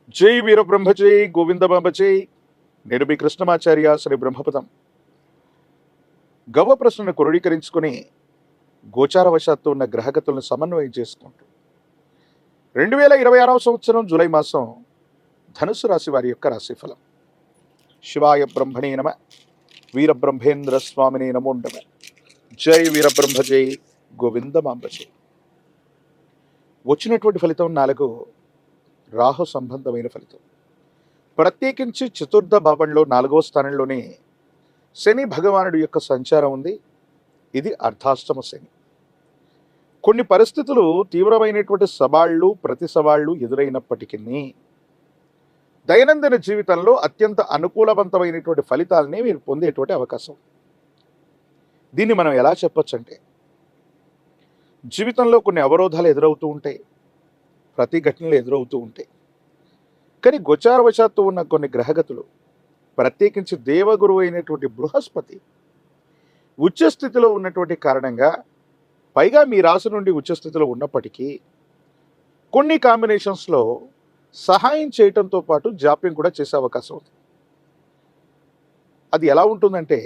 జై వీరబ్రహ్మజై గోవిందబాబజై. నేను మీ కృష్ణమాచార్య శ్రీ బ్రహ్మపదం. గవ ప్రశ్నను క్రోడీకరించుకుని గోచారవశాత్తు ఉన్న గ్రహగతులను సమన్వయం చేసుకుంటూ 2026 సంవత్సరం జూలై మాసం ధనుసు రాశి వారి యొక్క రాశిఫలం. శివాయ బ్రహ్మణే నమ. వీరబ్రహ్మేంద్ర స్వామినే నమో నమ. జై వీరబ్రహ్మజై గోవిందమాంబజై. వచ్చినటువంటి ఫలితం 4 రాహు సంబంధమైన ఫలితం. ప్రత్యేకించి చతుర్థ భావంలో 4వ స్థానంలోనే శని భగవానుడి యొక్క సంచారం ఉంది. ఇది అర్ధాష్టమ శని. కొన్ని పరిస్థితులు తీవ్రమైనటువంటి సవాళ్లు ప్రతి సవాళ్లు ఎదురైనప్పటికీ దైనందిన జీవితంలో అత్యంత అనుకూలవంతమైనటువంటి ఫలితాలని మీరు పొందేటువంటి అవకాశం. దీన్ని మనం ఎలా చెప్పొచ్చు అంటే, జీవితంలో కొన్ని అవరోధాలు ఎదురవుతూ ఉంటాయి, ప్రతి ఘటనలు ఎదురవుతూ ఉంటాయి. కానీ గోచారవశాత్తు ఉన్న కొన్ని గ్రహగతులు, ప్రత్యేకించి దేవగురువు అయినటువంటి బృహస్పతి ఉచ్చస్థితిలో ఉన్నటువంటి కారణంగా, పైగా మీ రాశి నుండి ఉచ్చస్థితిలో ఉన్నప్పటికీ కొన్ని కాంబినేషన్స్లో సహాయం చేయటంతో పాటు జాప్యం కూడా చేసే అవకాశం ఉంది. అది ఎలా ఉంటుందంటే,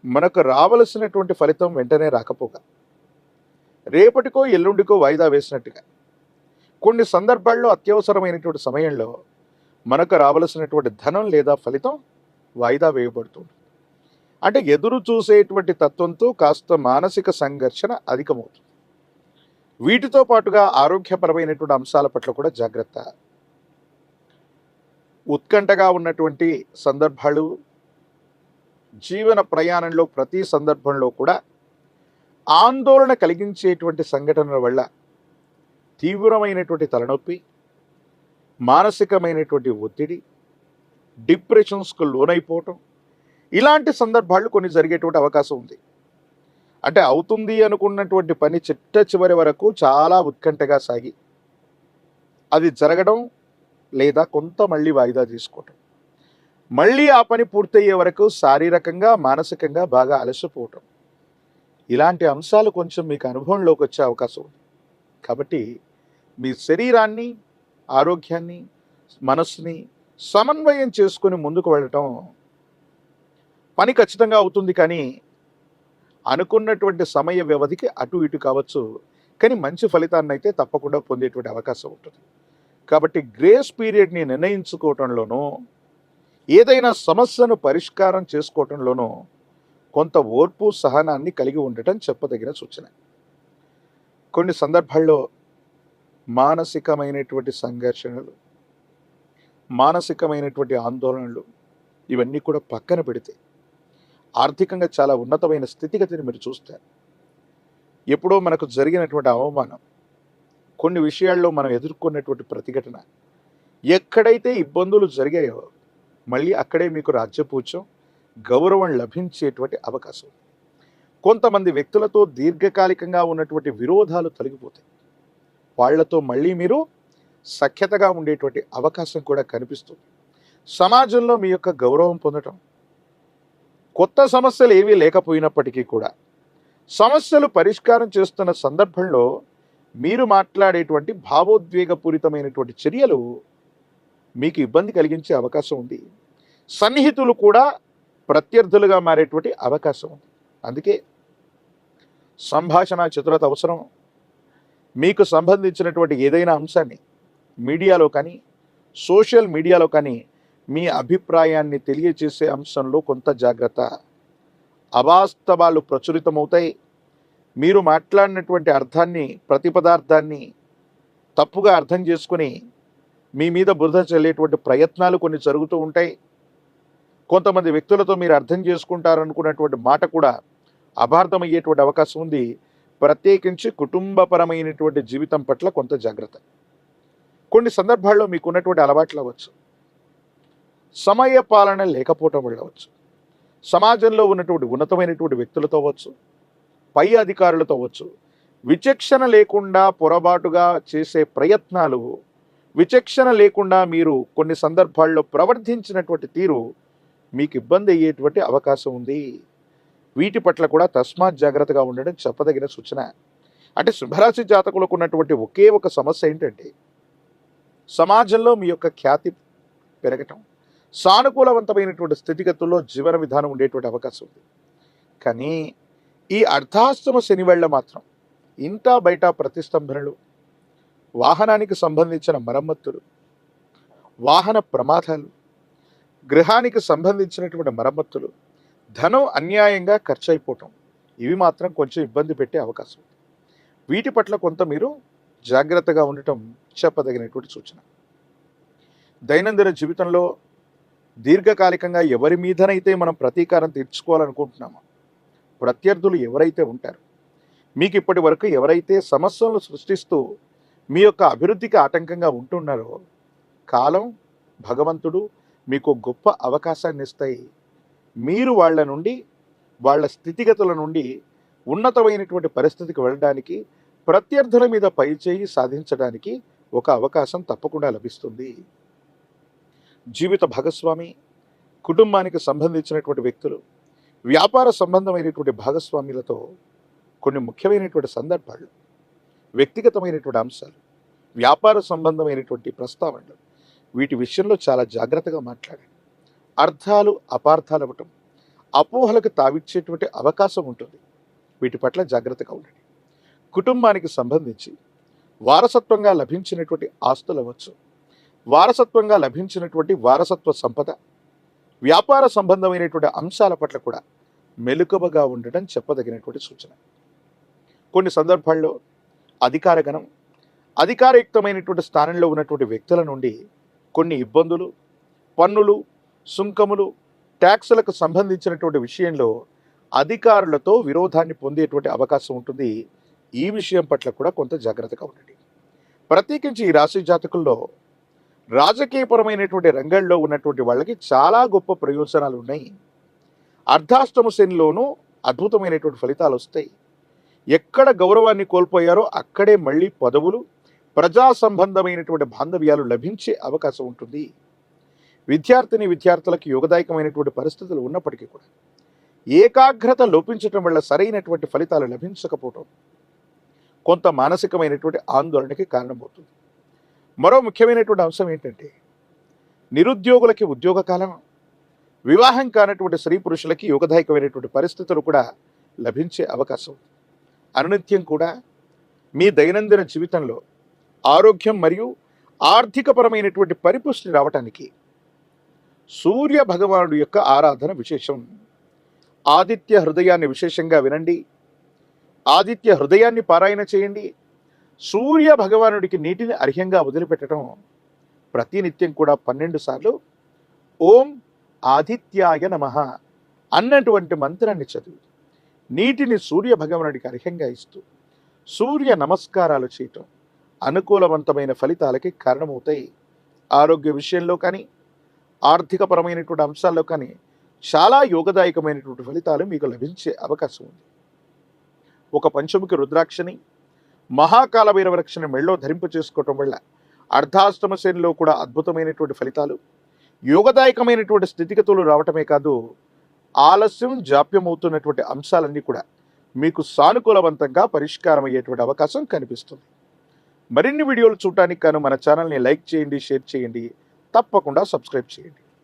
మనకు రావలసినటువంటి ఫలితం వెంటనే రాకపోగా, రేపటికో ఎల్లుండికో వాయిదా వేసినట్టుగా, కొన్ని సందర్భాల్లో అత్యవసరమైనటువంటి సమయంలో మనకు రావలసినటువంటి ధనం లేదా ఫలితం వాయిదా వేయబడుతుంది. అంటే ఎదురు చూసేటువంటి తత్వంతో కాస్త మానసిక సంఘర్షణ అధికమవుతుంది. వీటితో పాటుగా ఆరోగ్యపరమైనటువంటి అంశాల పట్ల కూడా జాగ్రత్త. ఉత్కంఠగా ఉన్నటువంటి సందర్భాలు, జీవన ప్రయాణంలో ప్రతి సందర్భంలో కూడా ఆందోళన కలిగించేటువంటి సంఘటనల వల్ల తీవ్రమైనటువంటి తలనొప్పి, మానసికమైనటువంటి ఒత్తిడి, డిప్రెషన్స్కు లోనైపోవటం, ఇలాంటి సందర్భాలు కొన్ని జరిగేటువంటి అవకాశం ఉంది. అంటే అవుతుంది అనుకున్నటువంటి పని చిట్ట చివరి వరకు చాలా ఉత్కంఠగా సాగి అది జరగడం, లేదా కొంత మళ్ళీ వాయిదా తీసుకోవటం, మళ్ళీ ఆ పని పూర్తయ్యే వరకు శారీరకంగా మానసికంగా బాగా అలసిపోవటం, ఇలాంటి అంశాలు కొంచెం మీకు అనుభవంలోకి వచ్చే అవకాశం ఉంది. కాబట్టి మీ శరీరాన్ని, ఆరోగ్యాన్ని, మనస్సుని సమన్వయం చేసుకుని ముందుకు వెళ్ళటం పని ఖచ్చితంగా అవుతుంది. కానీ అనుకున్నటువంటి సమయ వ్యవధికి అటు ఇటు కావచ్చు, కానీ మంచి ఫలితాన్ని అయితే తప్పకుండా పొందేటువంటి అవకాశం ఉంటుంది. కాబట్టి గ్రేస్ పీరియడ్ని నిర్ణయించుకోవటంలోనూ, ఏదైనా సమస్యను పరిష్కారం చేసుకోవటంలోనూ కొంత ఓర్పు సహనాన్ని కలిగి ఉండటం చెప్పదగిన సూచన. కొన్ని సందర్భాల్లో మానసికమైనటువంటి సంఘర్షణలు, మానసికమైనటువంటి ఆందోళనలు, ఇవన్నీ కూడా పక్కన పెడితే ఆర్థికంగా చాలా ఉన్నతమైన స్థితిగతిని మీరు చూస్తారు. ఎప్పుడో మనకు జరిగినటువంటి అవమానం, కొన్ని విషయాల్లో మనం ఎదుర్కొన్నటువంటి ప్రతిఘటన, ఎక్కడైతే ఇబ్బందులు జరిగాయో మళ్ళీ అక్కడే మీకు రాజ్యపూజ్యం, గౌరవం లభించేటువంటి అవకాశం. కొంతమంది వ్యక్తులతో దీర్ఘకాలికంగా ఉన్నటువంటి విరోధాలు తొలగిపోతాయి. వాళ్లతో మళ్ళీ మీరు సఖ్యతగా ఉండేటువంటి అవకాశం కూడా కనిపిస్తుంది. సమాజంలో మీ యొక్క గౌరవం పొందటం, కొత్త సమస్యలు ఏవీ లేకపోయినప్పటికీ కూడా సమస్యలు పరిష్కారం చేస్తున్న సందర్భంలో మీరు మాట్లాడేటువంటి భావోద్వేగపూరితమైనటువంటి చర్యలు మీకు ఇబ్బంది కలిగించే అవకాశం ఉంది. సన్నిహితులు కూడా ప్రత్యర్థులుగా మారేటువంటి అవకాశం ఉంది. అందుకే సంభాషణ చతురత అవసరం. మీకు సంబంధించినటువంటి ఏదైనా అంశాన్ని మీడియాలో కానీ, సోషల్ మీడియాలో కానీ మీ అభిప్రాయాన్ని తెలియజేసే అంశంలో కొంత జాగ్రత్త. అవాస్తవాలు ప్రచురితమవుతాయి. మీరు మాట్లాడినటువంటి అర్థాన్ని, ప్రతిపదార్థాన్ని తప్పుగా అర్థం చేసుకుని మీ మీద బురద చల్లేటువంటి ప్రయత్నాలు కొన్ని జరుగుతూ ఉంటాయి. కొంతమంది వ్యక్తులతో మీరు అర్థం చేసుకుంటారనుకున్నటువంటి మాట కూడా అపార్థమయ్యేటువంటి అవకాశం ఉంది. ప్రత్యేకించి కుటుంబపరమైనటువంటి జీవితం పట్ల కొంత జాగ్రత్త. కొన్ని సందర్భాల్లో మీకు ఉన్నటువంటి అలవాట్లు అవ్వచ్చు, సమయ పాలన లేకపోవటం వల్ల అవ్వచ్చు, సమాజంలో ఉన్నటువంటి ఉన్నతమైనటువంటి వ్యక్తులతో అవ్వచ్చు, పై అధికారులతో అవ్వచ్చు, విచక్షణ లేకుండా పొరపాటుగా చేసే ప్రయత్నాలు, విచక్షణ లేకుండా మీరు కొన్ని సందర్భాల్లో ప్రవర్తించినటువంటి తీరు మీకు ఇబ్బంది అయ్యేటువంటి అవకాశం ఉంది. వీటి పట్ల కూడా తస్మాత్ జాగ్రత్తగా ఉండడం చెప్పదగిన సూచన. అంటే సింహరాశి జాతకులకు ఉన్నటువంటి ఒకే ఒక సమస్య ఏంటంటే, సమాజంలో మీ యొక్క ఖ్యాతి పెరగటం, సానుకూలవంతమైనటువంటి స్థితిగతుల్లో జీవన విధానం ఉండేటువంటి అవకాశం ఉంది. కానీ ఈ అర్ధాష్టమ శని వేళ మాత్రం ఇంటా బయట ప్రతిష్టంభనలు, వాహనానికి సంబంధించిన మరమ్మతులు, వాహన ప్రమాదాలు, గృహానికి సంబంధించినటువంటి మరమ్మతులు, ధనం అన్యాయంగా ఖర్చు అయిపోవటం, ఇవి మాత్రం కొంచెం ఇబ్బంది పెట్టే అవకాశం ఉంది. వీటి పట్ల కొంత మీరు జాగ్రత్తగా ఉండటం చెప్పదగినటువంటి సూచన. దైనందిన జీవితంలో దీర్ఘకాలికంగా ఎవరి మీదనైతే మనం ప్రతీకారం తీర్చుకోవాలనుకుంటున్నామో, ప్రత్యర్థులు ఎవరైతే ఉంటారో, మీకు ఇప్పటి వరకు ఎవరైతే సమస్యలను సృష్టిస్తూ మీ యొక్క అభివృద్ధికి ఆటంకంగా ఉంటున్నారో, కాలం, భగవంతుడు మీకు గొప్ప అవకాశాన్ని ఇస్తాయి. మీరు వాళ్ళ నుండి, వాళ్ళ స్థితిగతుల నుండి ఉన్నతమైనటువంటి పరిస్థితికి వెళ్ళడానికి, ప్రత్యర్థుల మీద పైచేయి సాధించడానికి ఒక అవకాశం తప్పకుండా లభిస్తుంది. జీవిత భాగస్వామి, కుటుంబానికి సంబంధించినటువంటి వ్యక్తులు, వ్యాపార సంబంధమైనటువంటి భాగస్వాములతో కొన్ని ముఖ్యమైనటువంటి సందర్భాలు, వ్యక్తిగతమైనటువంటి అంశాలు, వ్యాపార సంబంధమైనటువంటి ప్రస్తావనలు, వీటి విషయంలో చాలా జాగ్రత్తగా మాట్లాడండి. అర్థాలు అపార్థాలు అవ్వటం, అపోహలకు తావిచ్చేటువంటి అవకాశం ఉంటుంది. వీటి పట్ల జాగ్రత్తగా ఉండండి. కుటుంబానికి సంబంధించి వారసత్వంగా లభించినటువంటి ఆస్తులు అవ్వచ్చు, వారసత్వంగా లభించినటువంటి వారసత్వ సంపద, వ్యాపార సంబంధమైనటువంటి అంశాల పట్ల కూడా మెలకువగా ఉండడం చెప్పదగినటువంటి సూచన. కొన్ని సందర్భాల్లో అధికారగణం, అధికారయుక్తమైనటువంటి స్థానంలో ఉన్నటువంటి వ్యక్తుల నుండి కొన్ని ఇబ్బందులు, పన్నులు, సుంకములు, ట్యాక్సులకు సంబంధించినటువంటి విషయంలో అధికారులతో విరోధాన్ని పొందేటువంటి అవకాశం ఉంటుంది. ఈ విషయం పట్ల కూడా కొంత జాగ్రత్తగా ఉండండి. ప్రత్యేకించి ఈ రాశి జాతకుల్లో రాజకీయపరమైనటువంటి రంగంలో ఉన్నటువంటి వాళ్ళకి చాలా గొప్ప ప్రయోజనాలు ఉన్నాయి. అర్ధాష్టమ శనిలోనూ అద్భుతమైనటువంటి ఫలితాలు వస్తాయి. ఎక్కడ గౌరవాన్ని కోల్పోయారో అక్కడే మళ్ళీ పదవులు, ప్రజా సంబంధమైనటువంటి బాంధవ్యాలు లభించే అవకాశం ఉంటుంది. విద్యార్థులకు యోగదాయకమైనటువంటి పరిస్థితులు ఉన్నప్పటికీ కూడా ఏకాగ్రత లోపించటం వల్ల సరైనటువంటి ఫలితాలు లభించకపోవటం కొంత మానసికమైనటువంటి ఆందోళనకి కారణమవుతుంది. మరో ముఖ్యమైనటువంటి అంశం ఏంటంటే, నిరుద్యోగులకి ఉద్యోగ కాలం, వివాహం కానటువంటి స్త్రీ పురుషులకి యోగదాయకమైనటువంటి పరిస్థితులు కూడా లభించే అవకాశం. అనునిత్యం కూడా మీ దైనందిన జీవితంలో ఆరోగ్యం మరియు ఆర్థికపరమైనటువంటి పరిపుష్టి రావటానికి సూర్య భగవానుడి యొక్క ఆరాధన విశేషం. ఆదిత్య హృదయాన్ని విశేషంగా వినండి, ఆదిత్య హృదయాన్ని పారాయణ చేయండి. సూర్య భగవానుడికి నీటిని అర్ఘ్యంగా వదిలిపెట్టడం, ప్రతినిత్యం కూడా 12 సార్లు ఓం ఆదిత్యాయ నమః అన్నటువంటి మంత్రాన్ని చదివి నీటిని సూర్య భగవానుడికి అర్ఘ్యంగా ఇస్తూ సూర్య నమస్కారాలు చేయటం అనుకూలవంతమైన ఫలితాలకి కారణమవుతాయి. ఆరోగ్య విషయంలో కానీ, ఆర్థికపరమైనటువంటి అంశాల్లో కానీ చాలా యోగదాయకమైనటువంటి ఫలితాలు మీకు లభించే అవకాశం ఉంది. ఒక పంచముఖి రుద్రాక్షని, మహాకాల భైరవ రక్షణ మెళ్ళో ధరింప చేసుకోవటం వల్ల అర్ధాష్టమ శనిలో కూడా అద్భుతమైనటువంటి ఫలితాలు, యోగదాయకమైనటువంటి స్థితిగతులు రావటమే కాదు, ఆలస్యం జాప్యం అవుతున్నటువంటి అంశాలన్నీ కూడా మీకు సానుకూలవంతంగా పరిష్కారం అయ్యేటువంటి అవకాశం కనిపిస్తుంది. మరిన్ని వీడియోలు చూడటానికి గాను మన ఛానల్ని లైక్ చేయండి, షేర్ చేయండి, తప్పకుండా సబ్స్క్రైబ్ చేయండి.